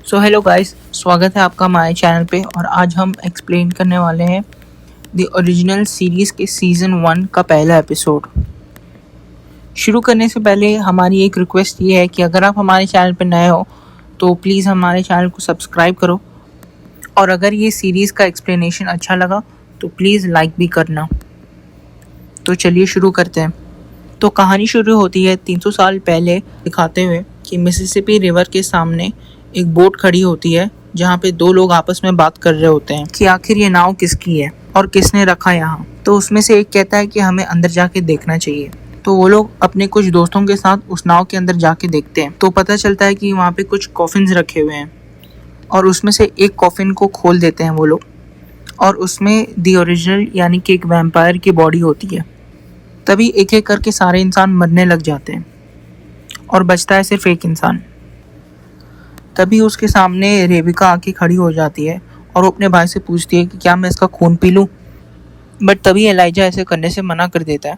So hello guys, स्वागत है आपका हमारे चैनल पे। और आज हम एक्सप्लेन करने वाले हैं द ओरिजिनल सीरीज़ के सीज़न 1 का पहला एपिसोड। शुरू करने से पहले हमारी एक रिक्वेस्ट ये है कि अगर आप हमारे चैनल पे नए हो तो प्लीज़ हमारे चैनल को सब्सक्राइब करो, और अगर ये सीरीज़ का एक्सप्लेनेशन अच्छा लगा तो प्लीज़ लाइक भी करना। तो चलिए शुरू करते हैं। तो कहानी शुरू होती है 300 साल पहले, दिखाते हुए कि मिसिसिपी रिवर के सामने एक बोट खड़ी होती है जहाँ पे दो लोग आपस में बात कर रहे होते हैं कि आखिर ये नाव किसकी है और किसने रखा यहाँ। तो उसमें से एक कहता है कि हमें अंदर जाके देखना चाहिए। तो वो लोग अपने कुछ दोस्तों के साथ उस नाव के अंदर जाके देखते हैं तो पता चलता है कि वहाँ पे कुछ कॉफिन्स रखे हुए हैं, और उसमें से एक कॉफिन को खोल देते हैं वो लोग, और उसमें दी ओरिजिनल यानी कि एक वैम्पायर की बॉडी होती है। तभी एक एक करके सारे इंसान मरने लग जाते हैं और बचता है सिर्फ एक इंसान। तभी उसके सामने रेबिका आके खड़ी हो जाती है और वो अपने भाई से पूछती है कि क्या मैं इसका खून पी लूँ। बट तभी एलाइजा ऐसे करने से मना कर देता है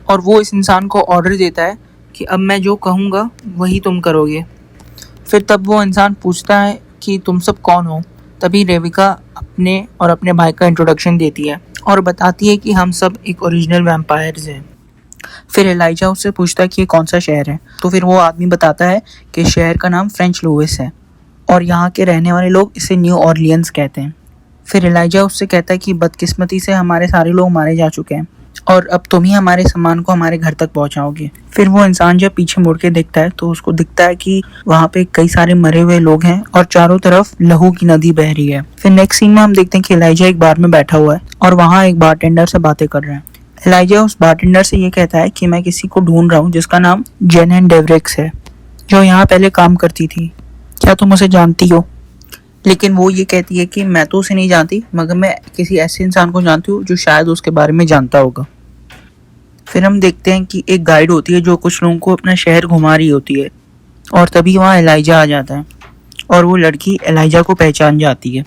और वो इस इंसान को ऑर्डर देता है कि अब मैं जो कहूँगा वही तुम करोगे। फिर तब वो इंसान पूछता है कि तुम सब कौन हो। तभी रेबिका अपने और अपने भाई का इंट्रोडक्शन देती है और बताती है कि हम सब एक ओरिजिनल वैम्पायर्स हैं। फिर एलाइजा उससे पूछता है कि ये कौन सा शहर है। तो फिर वो आदमी बताता है कि शहर का नाम फ्रेंच लुइस है और यहाँ के रहने वाले लोग इसे न्यू ऑरलियंस कहते हैं। फिर एलाइजा उससे कहता है कि बदकिस्मती से हमारे सारे लोग मारे जा चुके हैं और अब तुम ही हमारे सामान को हमारे घर तक पहुँचाओगे। फिर वो इंसान जब पीछे मुड़ के देखता है तो उसको दिखता है कि वहाँ पे कई सारे मरे हुए लोग हैं और चारों तरफ लहू की नदी बह रही है। फिर नेक्स्ट सीन में हम देखते हैं कि एलाइजा एक बार में बैठा हुआ है और वहाँ एक बारटेंडर से बातें कर रहे हैं। एलाइजा उस बारटेंडर से ये कहता है कि मैं किसी को ढूंढ रहा हूँ जिसका नाम जेनेन डेवरिक्स है, जो यहाँ पहले काम करती थी। क्या तुम उसे जानती हो? लेकिन वो ये कहती है कि मैं तो उसे नहीं जानती, मगर मैं किसी ऐसे इंसान को जानती हूँ जो शायद उसके बारे में जानता होगा। फिर हम देखते हैं कि एक गाइड होती है जो कुछ लोगों को अपना शहर घुमा रही होती है, और तभी वहाँ एलाइजा आ जाता है और वो लड़की एलाइजा को पहचान जाती है।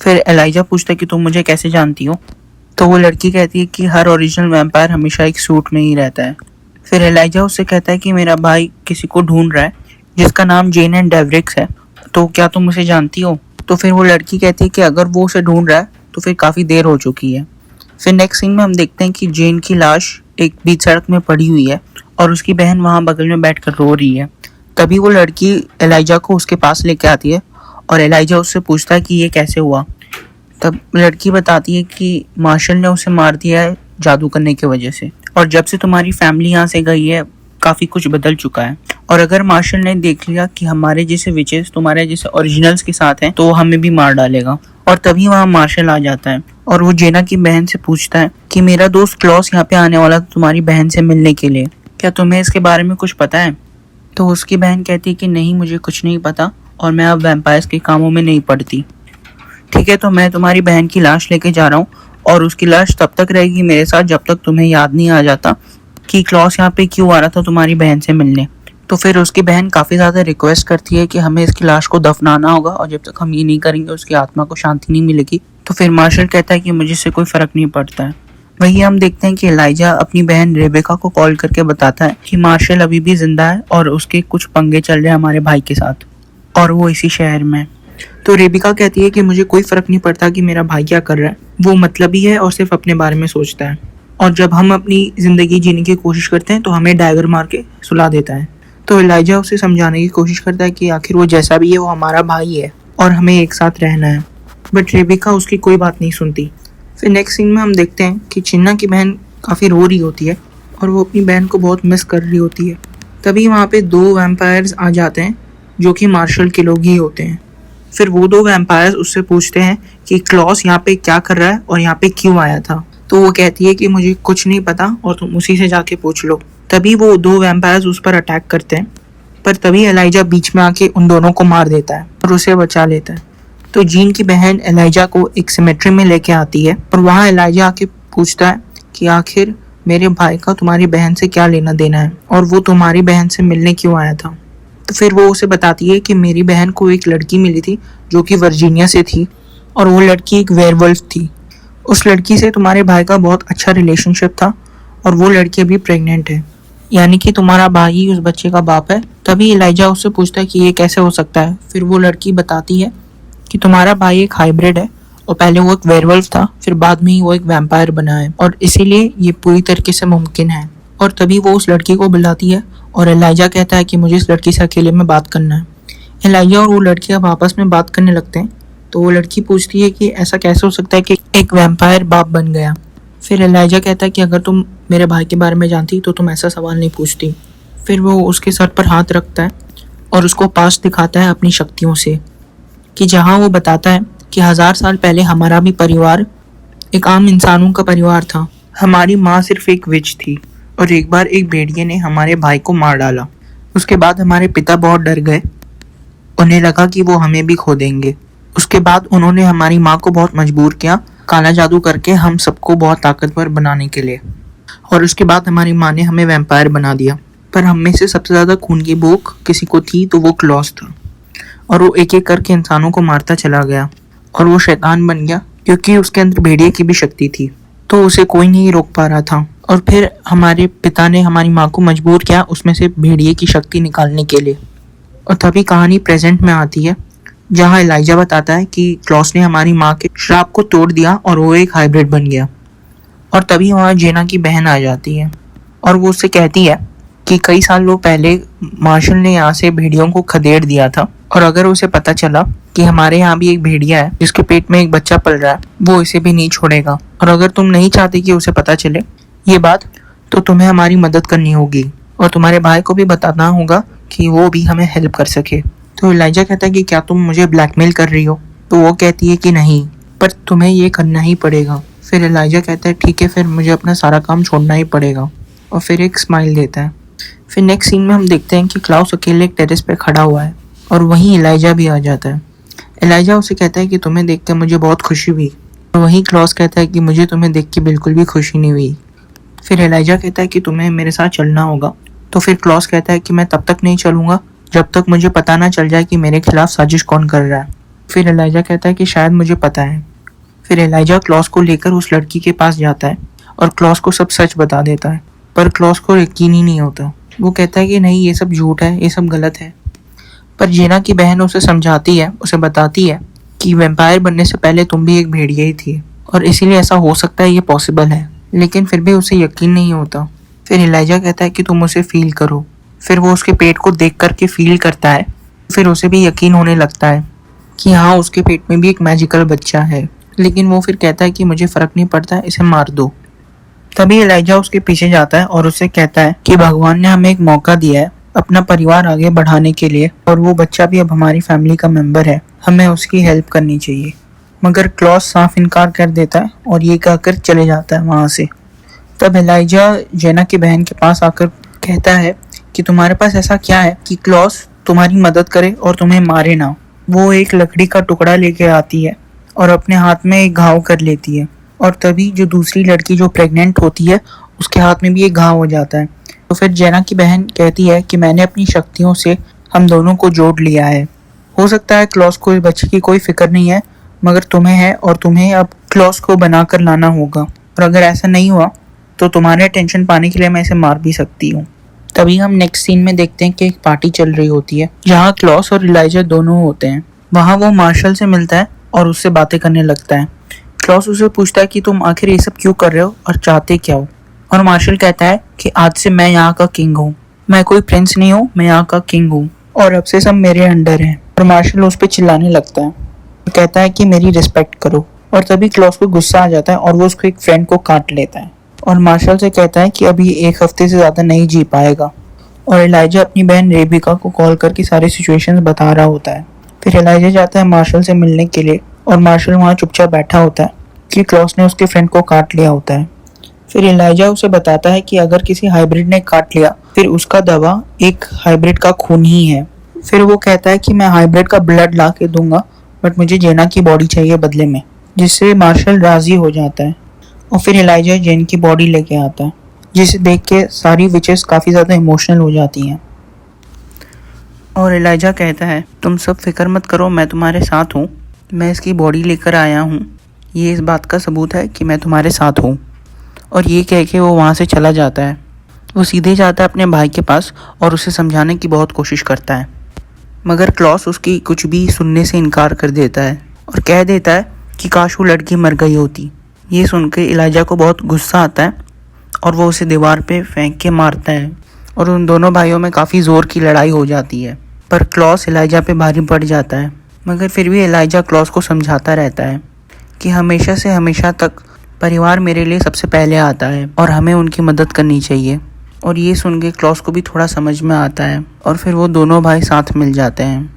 फिर एलाइजा पूछता है कि तुम मुझे कैसे जानती हो। तो वो लड़की कहती है कि हर ओरिजिनल वैम्पायर हमेशा एक सूट में ही रहता है। फिर एलाइजा उससे कहता है कि मेरा भाई किसी को ढूंढ रहा है जिसका नाम जेनेन डेवरिक्स है, तो क्या तुम उसे जानती हो। तो फिर वो लड़की कहती है कि अगर वो उसे ढूंढ रहा है तो फिर काफ़ी देर हो चुकी है। फिर नेक्स्ट सीन में हम देखते हैं कि जेन की लाश एक बीच सड़क में पड़ी हुई है और उसकी बहन वहाँ बगल में बैठकर रो रही है। तभी वो लड़की एलाइजा को उसके पास लेके आती है और एलाइजा उससे पूछता है कि ये कैसे हुआ। तब लड़की बताती है कि मार्शल ने उसे मार दिया है जादू करने की वजह से, और जब से तुम्हारी फैमिली यहाँ से गई है काफ़ी कुछ बदल चुका है, और अगर मार्शल ने देख लिया कि हमारे जैसे विचेस तुम्हारे जैसे ओरिजिनल्स के साथ हैं तो वो हमें भी मार डालेगा। और तभी वहाँ मार्शल आ जाता है और वो जेना की बहन से पूछता है कि मेरा दोस्त क्लॉस यहाँ पे आने वाला था तुम्हारी बहन से मिलने के लिए, क्या तुम्हें इसके बारे में कुछ पता है। तो उसकी बहन कहती है कि नहीं, मुझे कुछ नहीं पता और मैं अब वैम्पायर्स के कामों में नहीं पड़ती। ठीक है, तो मैं तुम्हारी बहन की लाश लेके जा रहा हूँ और उसकी लाश तब तक रहेगी मेरे साथ जब तक तुम्हें याद नहीं आ जाता कि क्लॉस यहाँ पे क्यों आ रहा था तुम्हारी बहन से मिलने। तो फिर उसकी बहन काफ़ी ज़्यादा रिक्वेस्ट करती है कि हमें इसकी लाश को दफनाना होगा और जब तक हम ये नहीं करेंगे उसकी आत्मा को शांति नहीं मिलेगी। तो फिर मार्शल कहता है कि मुझे इससे कोई फ़र्क नहीं पड़ता है। वही हम देखते हैं कि एलाइजा अपनी बहन रेबेका को कॉल करके बताता है कि मार्शल अभी भी जिंदा है और उसके कुछ पंगे चल रहे हैं हमारे भाई के साथ और वो इसी शहर में। तो रेबिका कहती है कि मुझे कोई फ़र्क नहीं पड़ता कि मेरा भाई क्या कर रहा है, वो मतलबी है और सिर्फ अपने बारे में सोचता है, और जब हम अपनी ज़िंदगी जीने की कोशिश करते हैं तो हमें डैगर मार के सुला देता है। तो एलाइजा उसे समझाने की कोशिश करता है कि आखिर वो जैसा भी है वो हमारा भाई है और हमें एक साथ रहना है, बट रेबिका उसकी कोई बात नहीं सुनती। फिर नेक्स्ट सीन में हम देखते हैं कि चिन्ना की बहन काफ़ी रो रही होती है और वो अपनी बहन को बहुत मिस कर रही होती है। तभी वहाँ पे दो वैम्पायर्स आ जाते हैं जो कि मार्शल के लोग ही होते हैं। फिर वो दो वैम्पायर्स उससे पूछते हैं कि क्लॉस यहाँ पे क्या कर रहा है और यहाँ पे क्यों आया था। तो वो कहती है कि मुझे कुछ नहीं पता और तुम उसी से जाके पूछ लो। तभी वो दो वैम्पायर्स उस पर अटैक करते हैं, पर तभी एलाइजा बीच में आके उन दोनों को मार देता है और उसे बचा लेता है। तो जीन की बहन एलाइजा को एक सिमेट्री में लेके आती है और वहाँ एलाइजा आके पूछता है कि आखिर मेरे भाई का तुम्हारी बहन से क्या लेना देना है और वो तुम्हारी बहन से मिलने क्यों आया था। तो फिर वो उसे बताती है कि मेरी बहन को एक लड़की मिली थी जो कि वर्जीनिया से थी और वो लड़की एक वेयरवुल्फ थी। उस लड़की से तुम्हारे भाई का बहुत अच्छा रिलेशनशिप था और वो लड़की अभी प्रेग्नेंट है। यानी कि तुम्हारा भाई उस बच्चे का बाप है। तभी एलाइजा उससे पूछता है कि ये कैसे हो सकता है। फिर वो लड़की बताती है कि तुम्हारा भाई एक हाइब्रिड है और पहले वो एक वेयरवुल्फ था, फिर बाद में ही वो एक वैम्पायर बना है और इसीलिए ये पूरी तरीके से मुमकिन है। और तभी वो उस लड़की को बुलाती है और एलाइजा कहता है कि मुझे इस लड़की से अकेले में बात करना है। एलाइजा और वो लड़की अब आपस में बात करने लगते हैं। तो वो लड़की पूछती है कि ऐसा कैसे हो सकता है कि एक वैम्पायर बाप बन गया। फिर एलाइजा कहता है कि अगर तुम मेरे भाई के बारे में जानती तो तुम ऐसा सवाल नहीं पूछती। फिर वो उसके सर पर हाथ रखता है और उसको पास दिखाता है अपनी शक्तियों से, कि जहाँ वो बताता है कि 1000 साल पहले हमारा भी परिवार एक आम इंसानों का परिवार था। हमारी माँ सिर्फ एक विच थी और एक बार एक भेड़िए ने हमारे भाई को मार डाला। उसके बाद हमारे पिता बहुत डर गए, उन्हें लगा कि वो हमें भी खो देंगे। उसके बाद उन्होंने हमारी माँ को बहुत मजबूर किया काला जादू करके हम सबको बहुत ताकतवर बनाने के लिए। और उसके बाद हमारी माँ ने हमें वैम्पायर बना दिया। पर हम में से सबसे ज़्यादा खून की भूख किसी को थी तो वो क्लॉस था, और वो एक एक करके इंसानों को मारता चला गया और वो शैतान बन गया क्योंकि उसके अंदर भेड़िए की भी शक्ति थी, तो उसे कोई नहीं रोक पा रहा था। और फिर हमारे पिता ने हमारी माँ को मजबूर किया उसमें से भेड़िए की शक्ति निकालने के लिए। और तभी कहानी प्रेजेंट में आती है, जहाँ एलाइजा बताता है कि क्लॉस ने हमारी माँ के श्राप को तोड़ दिया और वो एक हाइब्रिड बन गया। और तभी वहाँ जेना की बहन आ जाती है और वो उससे कहती है कि कई सालों पहले मार्शल ने यहाँ से भेड़ियों को खदेड़ दिया था, और अगर उसे पता चला कि हमारे यहाँ भी एक भेड़िया है जिसके पेट में एक बच्चा पल रहा है, वो इसे भी नहीं छोड़ेगा। और अगर तुम नहीं चाहते कि उसे पता चले ये बात, तो तुम्हें हमारी मदद करनी होगी और तुम्हारे भाई को भी बताना होगा कि वो भी हमें हेल्प कर सके। तो एलाइजा कहता है कि क्या तुम मुझे ब्लैकमेल कर रही हो? तो वो कहती है कि नहीं, पर तुम्हें ये करना ही पड़ेगा। फिर एलाइजा कहता है ठीक है, फिर मुझे अपना सारा काम छोड़ना ही पड़ेगा, और फिर एक स्माइल देता है। फिर नेक्स्ट सीन में हम देखते हैं कि क्लाउस अकेले एक टेरेस पे खड़ा हुआ है और वहीं एलाइजा भी आ जाता है। एलाइजा उसे कहता है कि तुम्हें देख कर मुझे बहुत खुशी हुई, और वहीं क्लॉस कहता है कि मुझे तुम्हें देख के बिल्कुल भी खुशी नहीं हुई। फिर एलाइजा कहता है कि तुम्हें मेरे साथ चलना होगा। तो फिर क्लॉस कहता है कि मैं तब तक नहीं चलूंगा जब तक मुझे पता ना चल जाए कि मेरे खिलाफ साजिश कौन कर रहा है। फिर एलाइजा कहता है कि शायद मुझे पता है। फिर एलाइजा क्लॉस को लेकर उस लड़की के पास जाता है और क्लॉस को सब सच बता देता है, पर क्लॉस को यकीन ही नहीं होता। वो कहता है कि नहीं, ये सब झूठ है, ये सब गलत है। पर जेना की बहन उसे समझाती है, उसे बताती है कि वैम्पायर बनने से पहले तुम भी एक भेड़िया ही थी और इसीलिए ऐसा हो सकता है, ये पॉसिबल है। लेकिन फिर भी उसे यकीन नहीं होता। फिर एलाइजा कहता है कि तुम उसे फील करो। फिर वो उसके पेट को देख करके फील करता है। फिर उसे भी यकीन होने लगता है कि हाँ, उसके पेट में भी एक मैजिकल बच्चा है। लेकिन वो फिर कहता है कि मुझे फर्क नहीं पड़ता, इसे मार दो। तभी एलाइजा उसके पीछे जाता है और उससे कहता है कि भगवान ने हमें एक मौका दिया है अपना परिवार आगे बढ़ाने के लिए, और वो बच्चा भी अब हमारी फैमिली का मेंबर है, हमें उसकी हेल्प करनी चाहिए। मगर क्लॉस साफ इनकार कर देता है और ये कहकर चले जाता है वहाँ से। तब एलाइजा जेना की बहन के पास आकर कहता है कि तुम्हारे पास ऐसा क्या है कि क्लॉस तुम्हारी मदद करे और तुम्हें मारे ना। वो एक लकड़ी का टुकड़ा लेके आती है और अपने हाथ में एक घाव कर लेती है, और तभी जो दूसरी लड़की जो प्रेग्नेंट होती है उसके हाथ में भी एक घाव हो जाता है। तो फिर जेना की बहन कहती है कि मैंने अपनी शक्तियों से हम दोनों को जोड़ लिया है। हो सकता है क्लॉस को इस बच्चे की कोई फिक्र नहीं है, मगर तुम्हें है, और तुम्हें अब क्लॉस को बनाकर लाना होगा। और अगर ऐसा नहीं हुआ तो तुम्हारे अटेंशन पाने के लिए मैं इसे मार भी सकती हूँ। तभी हम नेक्स्ट सीन में देखते हैं कि एक पार्टी चल रही होती है जहाँ क्लॉस और एलाइजा दोनों होते हैं। वहाँ वो मार्शल से मिलता है और उससे बातें करने लगता है। क्लॉस उसे पूछता है कि तुम आखिर ये सब क्यों कर रहे हो और चाहते क्या हो? और मार्शल कहता है कि आज से मैं यहाँ का किंग हूँ, मैं कोई प्रिंस नहीं हूँ, मैं यहाँ का किंग हूँ, और अब से सब मेरे अंडर हैं। और मार्शल उस पर चिल्लाने लगता है और कहता है कि मेरी रिस्पेक्ट करो। और तभी क्लॉस को गुस्सा आ जाता है और वो उसको एक फ्रेंड को काट लेता है और मार्शल से कहता है कि अभी 1 हफ्ते से ज़्यादा नहीं जी पाएगा। और एलाइजा अपनी बहन रेबिका को कॉल करके सारी सिचुएशंस बता रहा होता है। फिर एलाइजा जाता है मार्शल से मिलने के लिए, और मार्शल वहाँ चुपचाप बैठा होता है कि क्लॉस ने उसके फ्रेंड को काट लिया होता है। फिर एलाइजा उसे बताता है कि अगर किसी हाइब्रिड ने काट लिया फिर उसका दवा एक हाइब्रिड का खून ही है। फिर वो कहता है कि मैं हाइब्रिड का ब्लड ला के दूंगा, बट मुझे जेना की बॉडी चाहिए बदले में, जिससे मार्शल राजी हो जाता है। और फिर एलाइजा जेन की बॉडी लेके आता है, जिसे देख के सारी विचेस काफ़ी ज़्यादा इमोशनल हो जाती हैं। और एलाइजा कहता है तुम सब फिक्र मत करो, मैं तुम्हारे साथ हूँ, मैं इसकी बॉडी लेकर आया हूँ, ये इस बात का सबूत है कि मैं तुम्हारे साथ हूँ। और ये कह के वो वहाँ से चला जाता है। वो सीधे जाता है अपने भाई के पास और उसे समझाने की बहुत कोशिश करता है, मगर क्लॉस उसकी कुछ भी सुनने से इनकार कर देता है और कह देता है कि काश वो लड़की मर गई होती। ये सुनकर इलाइजा को बहुत गुस्सा आता है और वो उसे दीवार पे फेंक के मारता है और उन दोनों भाइयों में काफ़ी ज़ोर की लड़ाई हो जाती है। पर क्लॉस इलाइजा पे भारी पड़ जाता है, मगर फिर भी इलाइजा क्लॉस को समझाता रहता है कि हमेशा से हमेशा तक परिवार मेरे लिए सबसे पहले आता है और हमें उनकी मदद करनी चाहिए। और ये सुन के क्लॉस को भी थोड़ा समझ में आता है और फिर वो दोनों भाई साथ मिल जाते हैं।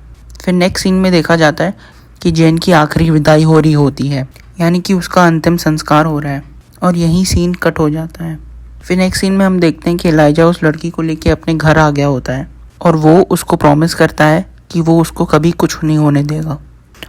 फिर नेक्स्ट सीन में देखा जाता है कि जेन की आखिरी विदाई हो रही होती है, यानी कि उसका अंतिम संस्कार हो रहा है और यही सीन कट हो जाता है। फिर नेक्स्ट सीन में हम देखते हैं कि इलाइजा उस लड़की को लेके अपने घर आ गया होता है और वो उसको प्रॉमिस करता है कि वो उसको कभी कुछ नहीं होने देगा।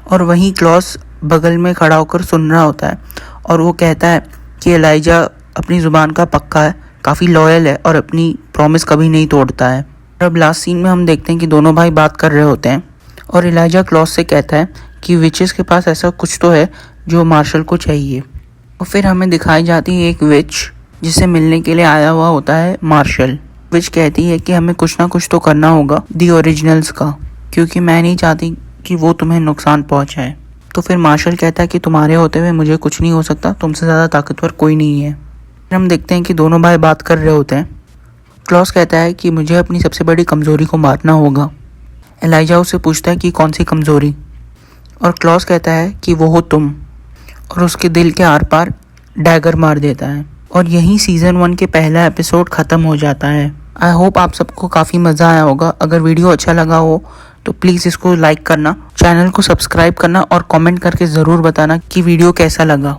और वहीं क्लॉस बगल में खड़ा होकर सुन रहा होता है और वो कहता है कि इलाइजा अपनी ज़ुबान का पक्का है, काफ़ी लॉयल है और अपनी प्रॉमिस कभी नहीं तोड़ता है। अब लास्ट सीन में हम देखते हैं कि दोनों भाई बात कर रहे होते हैं और इलाइजा क्लॉस से कहता है कि विचेस के पास ऐसा कुछ तो है जो मार्शल को चाहिए। और फिर हमें दिखाई जाती है एक विच जिसे मिलने के लिए आया हुआ होता है मार्शल। विच कहती है कि हमें कुछ ना कुछ तो करना होगा दी ओरिजिनल्स का, क्योंकि मैं नहीं चाहती कि वो तुम्हें नुकसान पहुंचाए। तो फिर मार्शल कहता है कि तुम्हारे होते हुए मुझे कुछ नहीं हो सकता, तुमसे ज़्यादा ताकतवर कोई नहीं है। फिर हम देखते हैं कि दोनों भाई बात कर रहे होते हैं। क्लॉस कहता है कि मुझे अपनी सबसे बड़ी कमज़ोरी को मारना होगा। इलाइजा उससे पूछता है कि कौन सी कमज़ोरी, और क्लॉस कहता है कि वो हो तुम, और उसके दिल के आर पार डैगर मार देता है। और यहीं सीज़न 1 के पहला एपिसोड ख़त्म हो जाता है। आई होप आप सबको काफ़ी मज़ा आया होगा। अगर वीडियो अच्छा लगा हो तो प्लीज़ इसको लाइक करना, चैनल को सब्सक्राइब करना और कमेंट करके ज़रूर बताना कि वीडियो कैसा लगा।